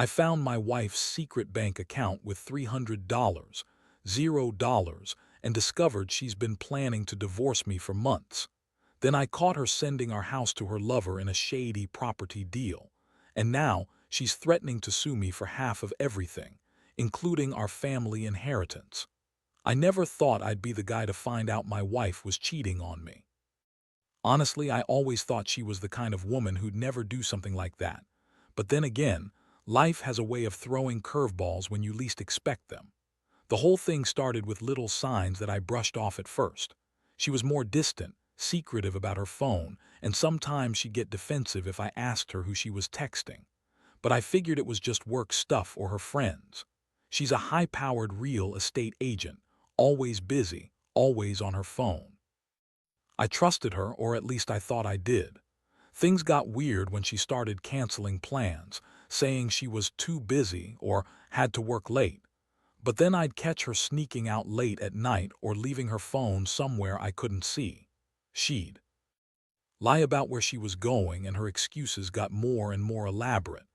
I found my wife's secret bank account with $300, $0, and discovered she's been planning to divorce me for months. Then I caught her sending our house to her lover in a shady property deal. And now she's threatening to sue me for half of everything, including our family inheritance. I never thought I'd be the guy to find out my wife was cheating on me. Honestly, I always thought she was the kind of woman who'd never do something like that. But then again, life has a way of throwing curveballs when you least expect them. The whole thing started with little signs that I brushed off at first. She was more distant, secretive about her phone, and sometimes she'd get defensive if I asked her who she was texting. But I figured it was just work stuff or her friends. She's a high-powered real estate agent, always busy, always on her phone. I trusted her, or at least I thought I did. Things got weird when she started canceling plans, saying she was too busy or had to work late. But then I'd catch her sneaking out late at night or leaving her phone somewhere I couldn't see. She'd lie about where she was going, and her excuses got more and more elaborate.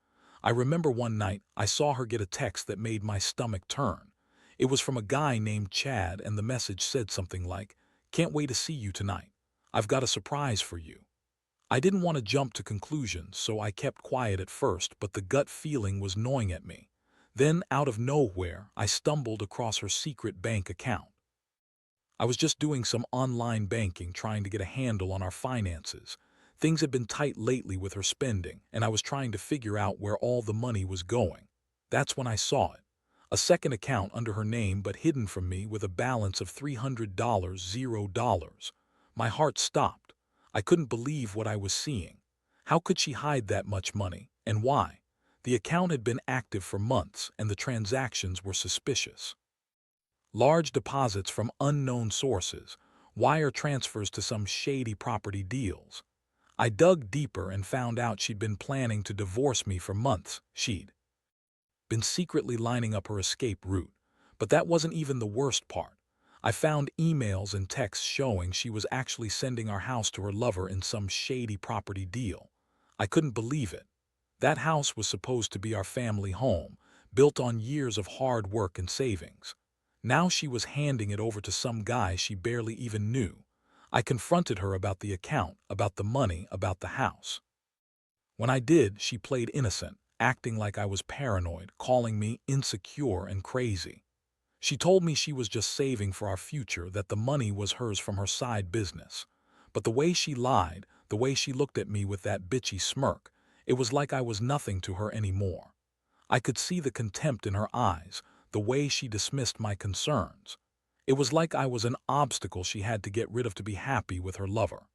I remember one night I saw her get a text that made my stomach turn. It was from a guy named Chad, and the message said something like, "Can't wait to see you tonight. I've got a surprise for you." I didn't want to jump to conclusions, so I kept quiet at first, but the gut feeling was gnawing at me. Then, out of nowhere, I stumbled across her secret bank account. I was just doing some online banking, trying to get a handle on our finances. Things had been tight lately with her spending, and I was trying to figure out where all the money was going. That's when I saw it. A second account under her name but hidden from me with a balance of $300, $0. My heart stopped. I couldn't believe what I was seeing. How could she hide that much money, and why? The account had been active for months, and the transactions were suspicious. Large deposits from unknown sources, wire transfers to some shady property deals. I dug deeper and found out she'd been planning to divorce me for months. She'd been secretly lining up her escape route. But that wasn't even the worst part. I found emails and texts showing she was actually sending our house to her lover in some shady property deal. I couldn't believe it. That house was supposed to be our family home, built on years of hard work and savings. Now she was handing it over to some guy she barely even knew. I confronted her about the account, about the money, about the house. When I did, she played innocent, acting like I was paranoid, calling me insecure and crazy. She told me she was just saving for our future, that the money was hers from her side business. But the way she lied, the way she looked at me with that bitchy smirk, it was like I was nothing to her anymore. I could see the contempt in her eyes, the way she dismissed my concerns. It was like I was an obstacle she had to get rid of to be happy with her lover.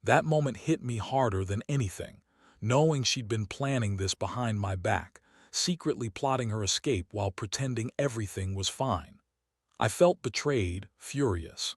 That moment hit me harder than anything, knowing she'd been planning this behind my back, secretly plotting her escape while pretending everything was fine. I felt betrayed, furious,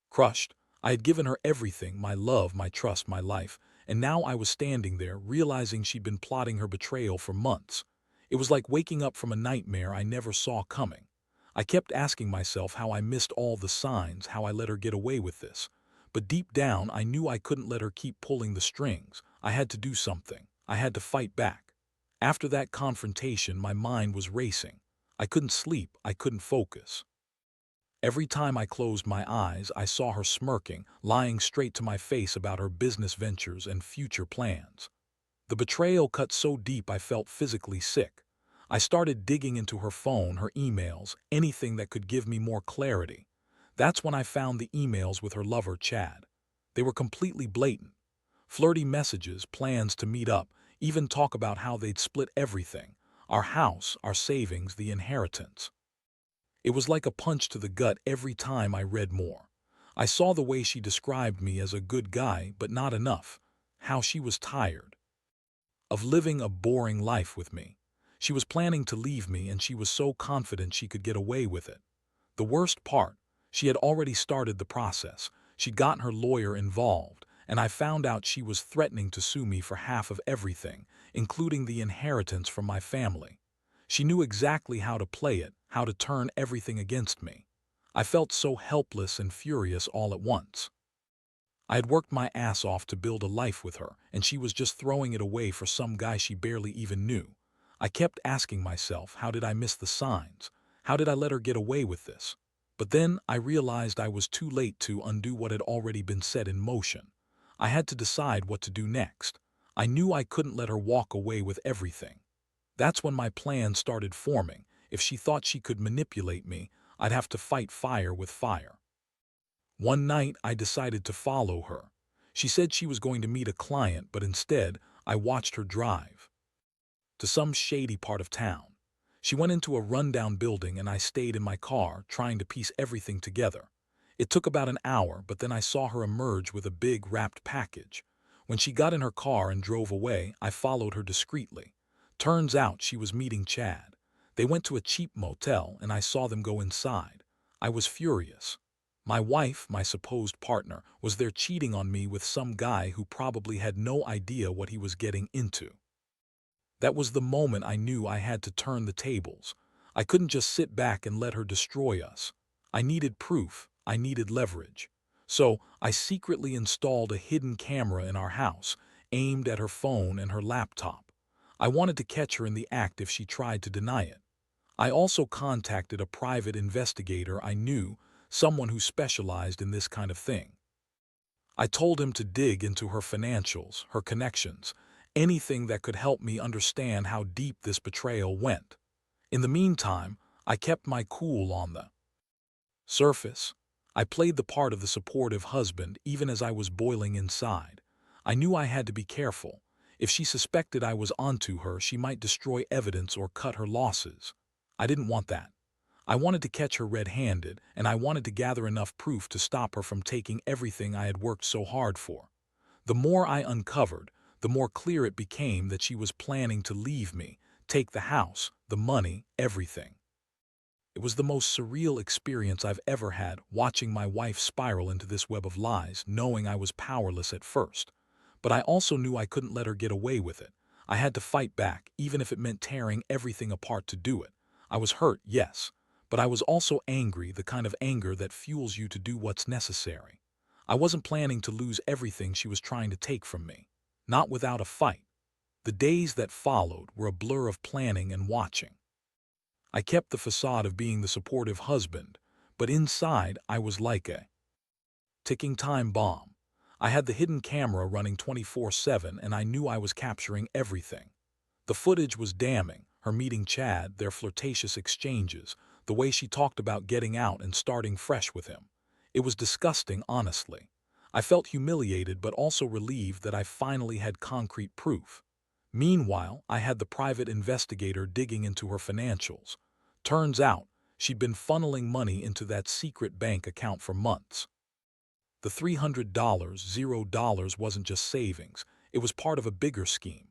crushed. I had given her everything, my love, my trust, my life, and now I was standing there, realizing she'd been plotting her betrayal for months. It was like waking up from a nightmare I never saw coming. I kept asking myself how I missed all the signs, how I let her get away with this. But deep down, I knew I couldn't let her keep pulling the strings. I had to do something. I had to fight back. After that confrontation, my mind was racing. I couldn't sleep. I couldn't focus. Every time I closed my eyes, I saw her smirking, lying straight to my face about her business ventures and future plans. The betrayal cut so deep I felt physically sick. I started digging into her phone, her emails, anything that could give me more clarity. That's when I found the emails with her lover, Chad. They were completely blatant. Flirty messages, plans to meet up, even talk about how they'd split everything: our house, our savings, the inheritance. It was like a punch to the gut every time I read more. I saw the way she described me as a good guy, but not enough. How she was tired of living a boring life with me. She was planning to leave me, and she was so confident she could get away with it. The worst part, she had already started the process. She'd gotten her lawyer involved, and I found out she was threatening to sue me for half of everything, including the inheritance from my family. She knew exactly how to play it, how to turn everything against me. I felt so helpless and furious all at once. I had worked my ass off to build a life with her, and she was just throwing it away for some guy she barely even knew. I kept asking myself, how did I miss the signs? How did I let her get away with this? But then I realized I was too late to undo what had already been set in motion. I had to decide what to do next. I knew I couldn't let her walk away with everything. That's when my plan started forming. If she thought she could manipulate me, I'd have to fight fire with fire. One night, I decided to follow her. She said she was going to meet a client, but instead, I watched her drive to some shady part of town. She went into a rundown building and I stayed in my car, trying to piece everything together. It took about an hour, but then I saw her emerge with a big wrapped package. When she got in her car and drove away, I followed her discreetly. Turns out she was meeting Chad. They went to a cheap motel and I saw them go inside. I was furious. My wife, my supposed partner, was there cheating on me with some guy who probably had no idea what he was getting into. That was the moment I knew I had to turn the tables. I couldn't just sit back and let her destroy us. I needed proof. I needed leverage. So I secretly installed a hidden camera in our house, aimed at her phone and her laptop. I wanted to catch her in the act if she tried to deny it. I also contacted a private investigator I knew, someone who specialized in this kind of thing. I told him to dig into her financials, her connections, anything that could help me understand how deep this betrayal went. In the meantime, I kept my cool on the surface. I played the part of the supportive husband even as I was boiling inside. I knew I had to be careful. If she suspected I was onto her, she might destroy evidence or cut her losses. I didn't want that. I wanted to catch her red-handed, and I wanted to gather enough proof to stop her from taking everything I had worked so hard for. The more I uncovered, the more clear it became that she was planning to leave me, take the house, the money, everything. It was the most surreal experience I've ever had, watching my wife spiral into this web of lies, knowing I was powerless at first. But I also knew I couldn't let her get away with it. I had to fight back, even if it meant tearing everything apart to do it. I was hurt, yes, but I was also angry, the kind of anger that fuels you to do what's necessary. I wasn't planning to lose everything she was trying to take from me. Not without a fight. The days that followed were a blur of planning and watching. I kept the facade of being the supportive husband, but inside I was like a ticking time bomb. I had the hidden camera running 24/7 and I knew I was capturing everything. The footage was damning, her meeting Chad, their flirtatious exchanges, the way she talked about getting out and starting fresh with him. It was disgusting, honestly. I felt humiliated but also relieved that I finally had concrete proof. Meanwhile, I had the private investigator digging into her financials. Turns out, she'd been funneling money into that secret bank account for months. The $300, $0 wasn't just savings, it was part of a bigger scheme.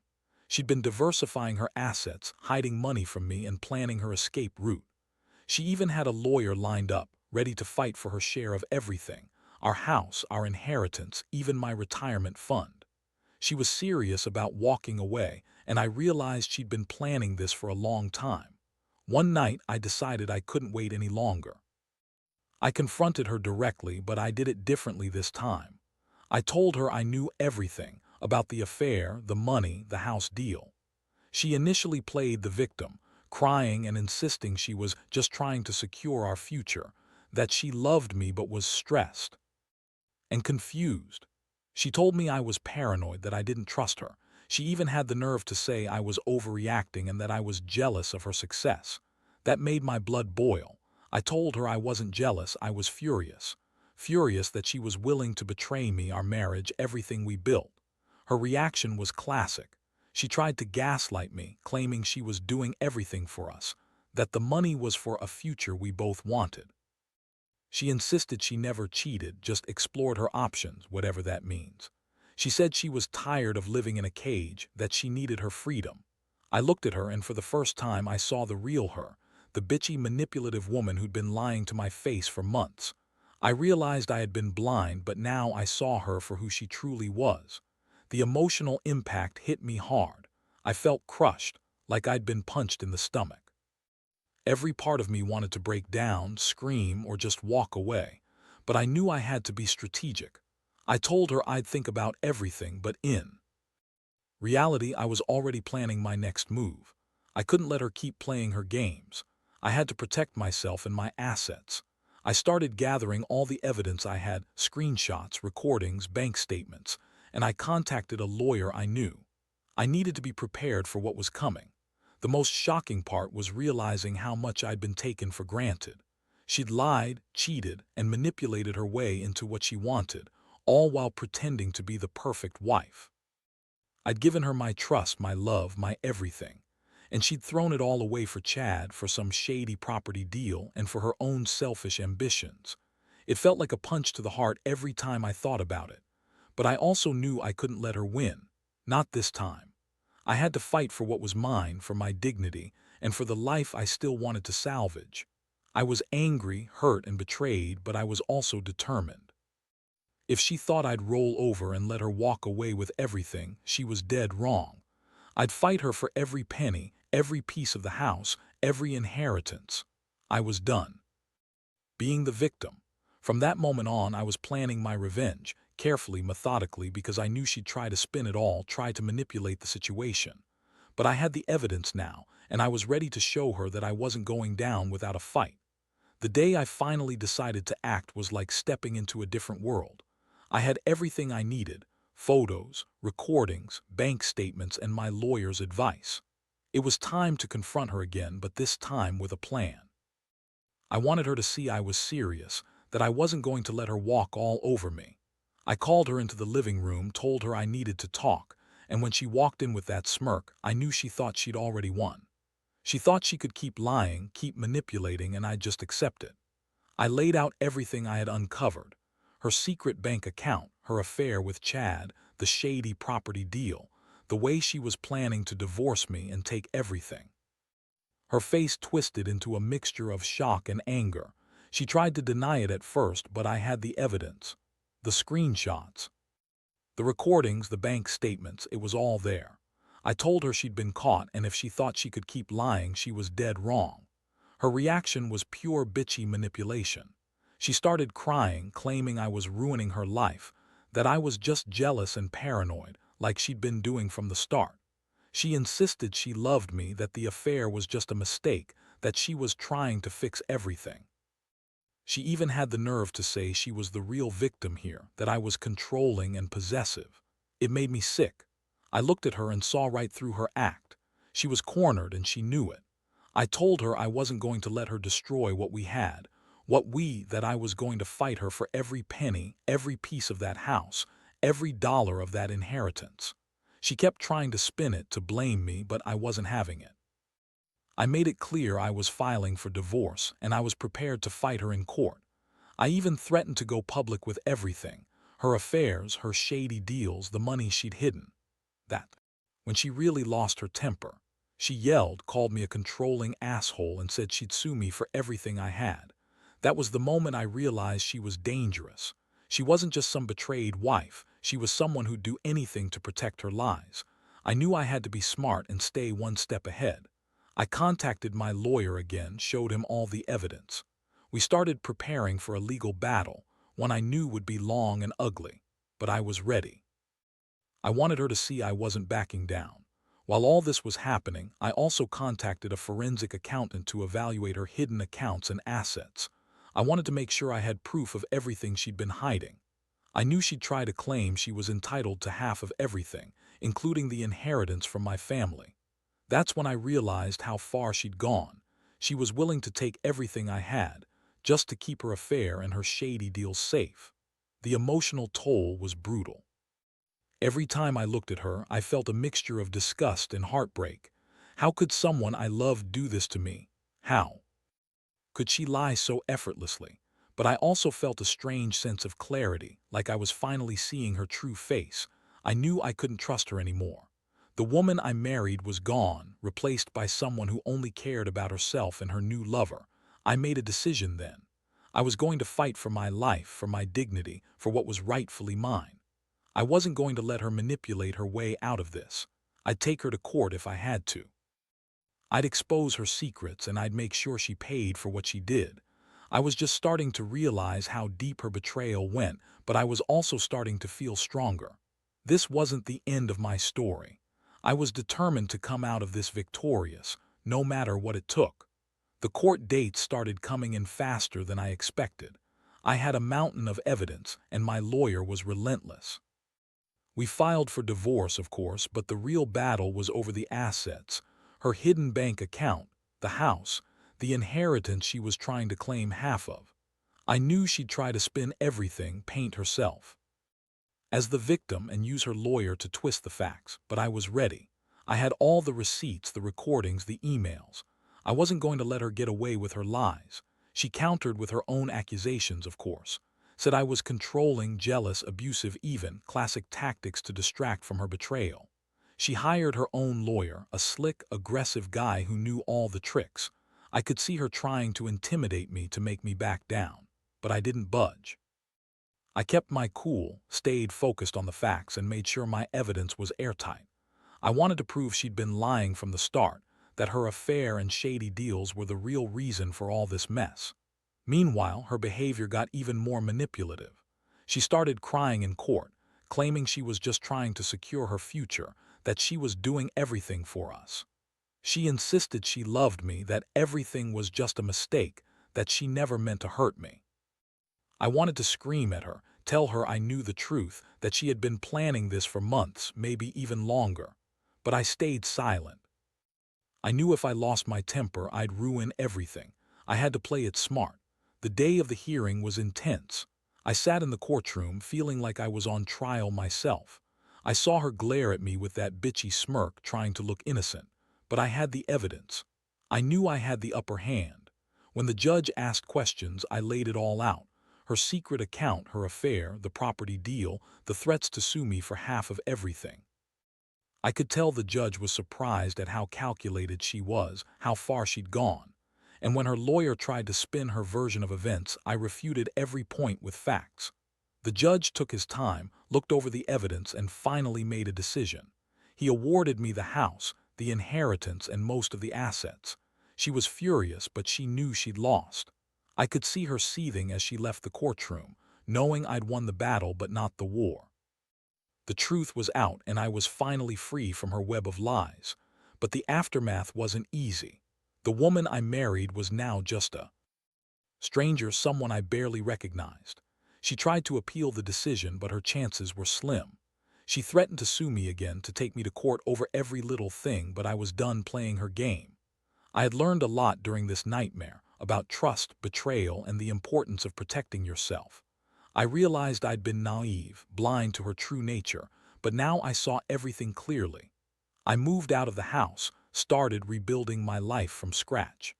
She'd been diversifying her assets, hiding money from me, and planning her escape route. She even had a lawyer lined up, ready to fight for her share of everything: our house, our inheritance, even my retirement fund. She was serious about walking away, and I realized she'd been planning this for a long time. One night, I decided I couldn't wait any longer. I confronted her directly, but I did it differently this time. I told her I knew everything about the affair, the money, the house deal. She initially played the victim, crying and insisting she was just trying to secure our future, that she loved me but was stressed and confused. She told me I was paranoid, that I didn't trust her. She even had the nerve to say I was overreacting and that I was jealous of her success. That made my blood boil. I told her I wasn't jealous, I was furious. Furious that she was willing to betray me, our marriage, everything we built. Her reaction was classic. She tried to gaslight me, claiming she was doing everything for us, that the money was for a future we both wanted. She insisted she never cheated, just explored her options, whatever that means. She said she was tired of living in a cage, that she needed her freedom. I looked at her and for the first time I saw the real her, the bitchy, manipulative woman who'd been lying to my face for months. I realized I had been blind, but now I saw her for who she truly was. The emotional impact hit me hard. I felt crushed, like I'd been punched in the stomach. Every part of me wanted to break down, scream, or just walk away, but I knew I had to be strategic. I told her I'd think about everything, but in reality I was already planning my next move. I couldn't let her keep playing her games. I had to protect myself and my assets. I started gathering all the evidence I had, screenshots, recordings, bank statements, and I contacted a lawyer I knew. I needed to be prepared for what was coming. The most shocking part was realizing how much I'd been taken for granted. She'd lied, cheated, and manipulated her way into what she wanted, all while pretending to be the perfect wife. I'd given her my trust, my love, my everything. And she'd thrown it all away for Chad, for some shady property deal, and for her own selfish ambitions. It felt like a punch to the heart every time I thought about it. But I also knew I couldn't let her win. Not this time. I had to fight for what was mine, for my dignity, and for the life I still wanted to salvage. I was angry, hurt, and betrayed, but I was also determined. If she thought I'd roll over and let her walk away with everything, she was dead wrong. I'd fight her for every penny, every piece of the house, every inheritance. I was done being the victim. From that moment on, I was planning my revenge, carefully, methodically, because I knew she'd try to spin it all, try to manipulate the situation. But I had the evidence now, and I was ready to show her that I wasn't going down without a fight. The day I finally decided to act was like stepping into a different world. I had everything I needed: photos, recordings, bank statements, and my lawyer's advice. It was time to confront her again, but this time with a plan. I wanted her to see I was serious, that I wasn't going to let her walk all over me. I called her into the living room, told her I needed to talk, and when she walked in with that smirk, I knew she thought she'd already won. She thought she could keep lying, keep manipulating, and I'd just accept it. I laid out everything I had uncovered: her secret bank account, her affair with Chad, the shady property deal, the way she was planning to divorce me and take everything. Her face twisted into a mixture of shock and anger. She tried to deny it at first, but I had the evidence. The screenshots, the recordings, the bank statements, it was all there. I told her she'd been caught, and if she thought she could keep lying, she was dead wrong. Her reaction was pure bitchy manipulation. She started crying, claiming I was ruining her life, that I was just jealous and paranoid, like she'd been doing from the start. She insisted she loved me, that the affair was just a mistake, that she was trying to fix everything. She even had the nerve to say she was the real victim here, that I was controlling and possessive. It made me sick. I looked at her and saw right through her act. She was cornered, and she knew it. I told her I wasn't going to let her destroy what we had, that I was going to fight her for every penny, every piece of that house, every dollar of that inheritance. She kept trying to spin it, to blame me, but I wasn't having it. I made it clear I was filing for divorce, and I was prepared to fight her in court. I even threatened to go public with everything: her affairs, her shady deals, the money she'd hidden. That, when she really lost her temper, she yelled, called me a controlling asshole, and said she'd sue me for everything I had. That was the moment I realized she was dangerous. She wasn't just some betrayed wife, she was someone who'd do anything to protect her lies. I knew I had to be smart and stay one step ahead. I contacted my lawyer again, showed him all the evidence. We started preparing for a legal battle, one I knew would be long and ugly, but I was ready. I wanted her to see I wasn't backing down. While all this was happening, I also contacted a forensic accountant to evaluate her hidden accounts and assets. I wanted to make sure I had proof of everything she'd been hiding. I knew she'd try to claim she was entitled to half of everything, including the inheritance from my family. That's when I realized how far she'd gone. She was willing to take everything I had, just to keep her affair and her shady deals safe. The emotional toll was brutal. Every time I looked at her, I felt a mixture of disgust and heartbreak. How could someone I loved do this to me? How could she lie so effortlessly? But I also felt a strange sense of clarity, like I was finally seeing her true face. I knew I couldn't trust her anymore. The woman I married was gone, replaced by someone who only cared about herself and her new lover. I made a decision then. I was going to fight for my life, for my dignity, for what was rightfully mine. I wasn't going to let her manipulate her way out of this. I'd take her to court if I had to. I'd expose her secrets, and I'd make sure she paid for what she did. I was just starting to realize how deep her betrayal went, but I was also starting to feel stronger. This wasn't the end of my story. I was determined to come out of this victorious, no matter what it took. The court dates started coming in faster than I expected. I had a mountain of evidence, and my lawyer was relentless. We filed for divorce, of course, but the real battle was over the assets, her hidden bank account, the house, the inheritance she was trying to claim half of. I knew she'd try to spin everything, paint herself as the victim and use her lawyer to twist the facts, but I was ready. I had all the receipts, the recordings, the emails. I wasn't going to let her get away with her lies. She countered with her own accusations, of course. Said I was controlling, jealous, abusive, even classic tactics to distract from her betrayal. She hired her own lawyer, a slick, aggressive guy who knew all the tricks. I could see her trying to intimidate me to make me back down, but I didn't budge. I kept my cool, stayed focused on the facts, and made sure my evidence was airtight. I wanted to prove she'd been lying from the start, that her affair and shady deals were the real reason for all this mess. Meanwhile, her behavior got even more manipulative. She started crying in court, claiming she was just trying to secure her future, that she was doing everything for us. She insisted she loved me, that everything was just a mistake, that she never meant to hurt me. I wanted to scream at her, tell her I knew the truth, that she had been planning this for months, maybe even longer. But I stayed silent. I knew if I lost my temper, I'd ruin everything. I had to play it smart. The day of the hearing was intense. I sat in the courtroom feeling like I was on trial myself. I saw her glare at me with that bitchy smirk, trying to look innocent. But I had the evidence. I knew I had the upper hand. When the judge asked questions, I laid it all out. Her secret account, her affair, the property deal, the threats to sue me for half of everything. I could tell the judge was surprised at how calculated she was, how far she'd gone. And when her lawyer tried to spin her version of events, I refuted every point with facts. The judge took his time, looked over the evidence, and finally made a decision. He awarded me the house, the inheritance, and most of the assets. She was furious, but she knew she'd lost. I could see her seething as she left the courtroom, knowing I'd won the battle but not the war. The truth was out, and I was finally free from her web of lies. But the aftermath wasn't easy. The woman I married was now just a stranger, someone I barely recognized. She tried to appeal the decision, but her chances were slim. She threatened to sue me again, to take me to court over every little thing, but I was done playing her game. I had learned a lot during this nightmare, about trust, betrayal, and the importance of protecting yourself. I realized I'd been naive, blind to her true nature, but now I saw everything clearly. I moved out of the house, started rebuilding my life from scratch.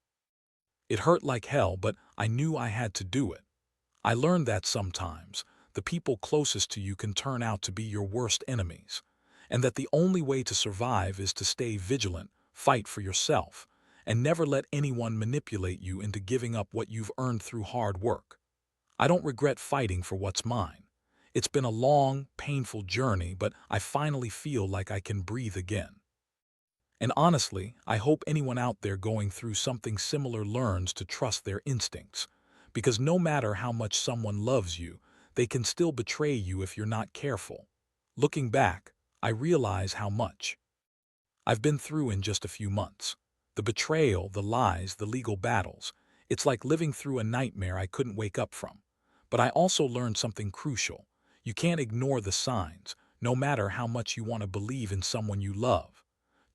It hurt like hell, but I knew I had to do it. I learned that sometimes the people closest to you can turn out to be your worst enemies, and that the only way to survive is to stay vigilant, fight for yourself, and never let anyone manipulate you into giving up what you've earned through hard work. I don't regret fighting for what's mine. It's been a long, painful journey, but I finally feel like I can breathe again. And honestly, I hope anyone out there going through something similar learns to trust their instincts, because no matter how much someone loves you, they can still betray you if you're not careful. Looking back, I realize how much I've been through in just a few months. The betrayal, the lies, the legal battles. It's like living through a nightmare I couldn't wake up from. But I also learned something crucial. You can't ignore the signs, no matter how much you want to believe in someone you love.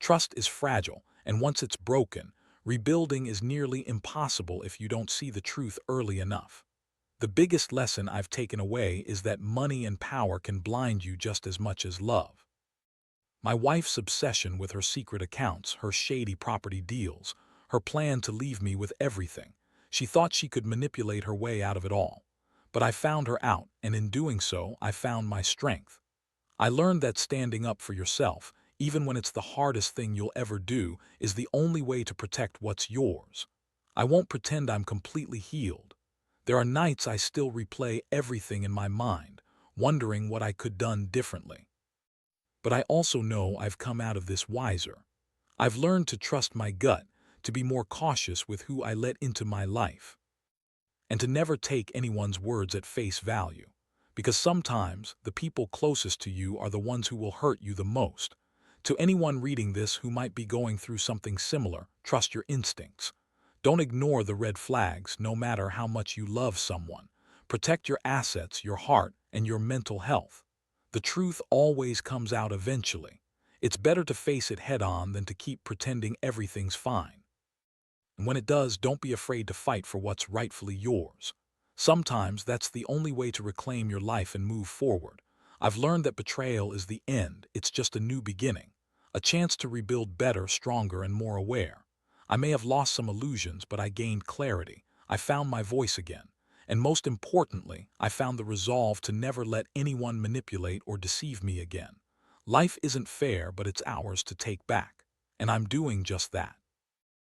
Trust is fragile, and once it's broken, rebuilding is nearly impossible if you don't see the truth early enough. The biggest lesson I've taken away is that money and power can blind you just as much as love. My wife's obsession with her secret accounts, her shady property deals, her plan to leave me with everything. She thought she could manipulate her way out of it all. But I found her out, and in doing so, I found my strength. I learned that standing up for yourself, even when it's the hardest thing you'll ever do, is the only way to protect what's yours. I won't pretend I'm completely healed. There are nights I still replay everything in my mind, wondering what I could done differently. But I also know I've come out of this wiser. I've learned to trust my gut, to be more cautious with who I let into my life, and to never take anyone's words at face value. Because sometimes the people closest to you are the ones who will hurt you the most. To anyone reading this who might be going through something similar, trust your instincts. Don't ignore the red flags, no matter how much you love someone. Protect your assets, your heart, and your mental health. The truth always comes out eventually. It's better to face it head-on than to keep pretending everything's fine. And when it does, don't be afraid to fight for what's rightfully yours. Sometimes that's the only way to reclaim your life and move forward. I've learned that betrayal is the end, it's just a new beginning. A chance to rebuild better, stronger, and more aware. I may have lost some illusions, but I gained clarity. I found my voice again. And most importantly, I found the resolve to never let anyone manipulate or deceive me again. Life isn't fair, but it's ours to take back. And I'm doing just that.